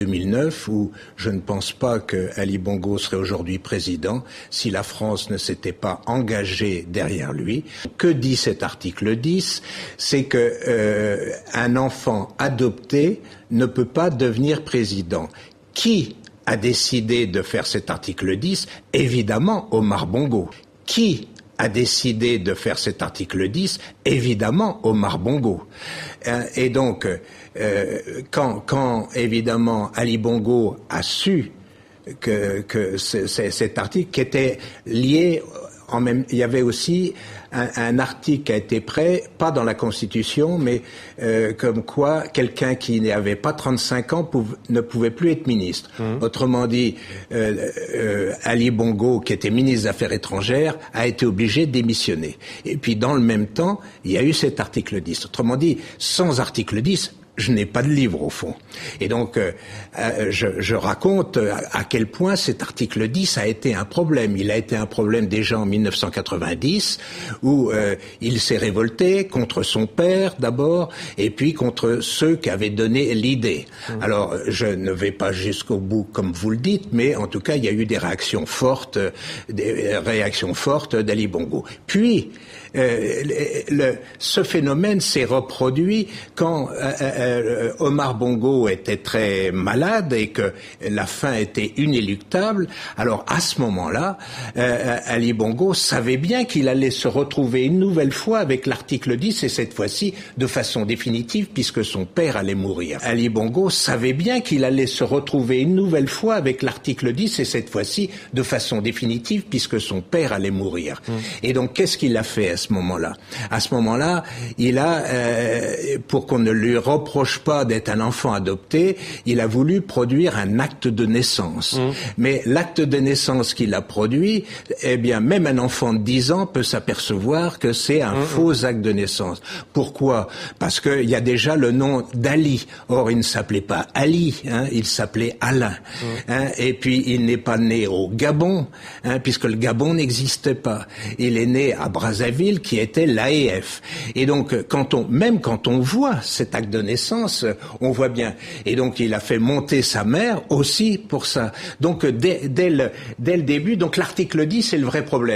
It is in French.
2009, où je ne pense pas que Ali Bongo serait aujourd'hui président si la France ne s'était pas engagée derrière lui. Que dit cet article 10? C'est que un enfant adopté ne peut pas devenir président. Qui a décidé de faire cet article 10? Évidemment, Omar Bongo. Qui a décidé de faire cet article 10? Évidemment, Omar Bongo. Et donc, quand évidemment Ali Bongo a su que cet article qui était lié il y avait aussi un article qui a été prêt, pas dans la Constitution, mais comme quoi quelqu'un qui n'avait pas 35 ans ne pouvait plus être ministre. Autrement dit, Ali Bongo, qui était ministre des Affaires étrangères, a été obligé de démissionner. Et puis dans le même temps, il y a eu cet article 10. Autrement dit, sans article 10, je n'ai pas de livre au fond. Et donc, je raconte à quel point cet article 10 a été un problème. Il a été un problème déjà en 1990, où il s'est révolté contre son père d'abord, et puis contre ceux qui avaient donné l'idée. Alors, je ne vais pas jusqu'au bout comme vous le dites, mais en tout cas, il y a eu des réactions fortes d'Ali Bongo. Puis, ce phénomène s'est reproduit quand Omar Bongo était très malade et que la fin était inéluctable. Alors à ce moment-là, Ali Bongo savait bien qu'il allait se retrouver une nouvelle fois avec l'article 10 et cette fois-ci de façon définitive puisque son père allait mourir. Ali Bongo savait bien qu'il allait se retrouver une nouvelle fois avec l'article 10 et cette fois-ci de façon définitive puisque son père allait mourir. Et donc qu'est-ce qu'il a fait à ce moment-là? À ce moment-là, il a, pour qu'on ne lui reproche pas d'être un enfant adopté, il a voulu produire un acte de naissance. Mais l'acte de naissance qu'il a produit, eh bien, même un enfant de 10 ans peut s'apercevoir que c'est un faux acte de naissance. Pourquoi? Parce qu'il y a déjà le nom d'Ali. Or, il ne s'appelait pas Ali, il s'appelait Alain. Et puis, il n'est pas né au Gabon, puisque le Gabon n'existait pas. Il est né à Brazzaville, qui était l'AEF. Et donc, même quand on voit cet acte de naissance, on voit bien. Et donc, il a fait monter sa mère aussi pour ça. Donc, dès le début, donc l'article 10, c'est le vrai problème.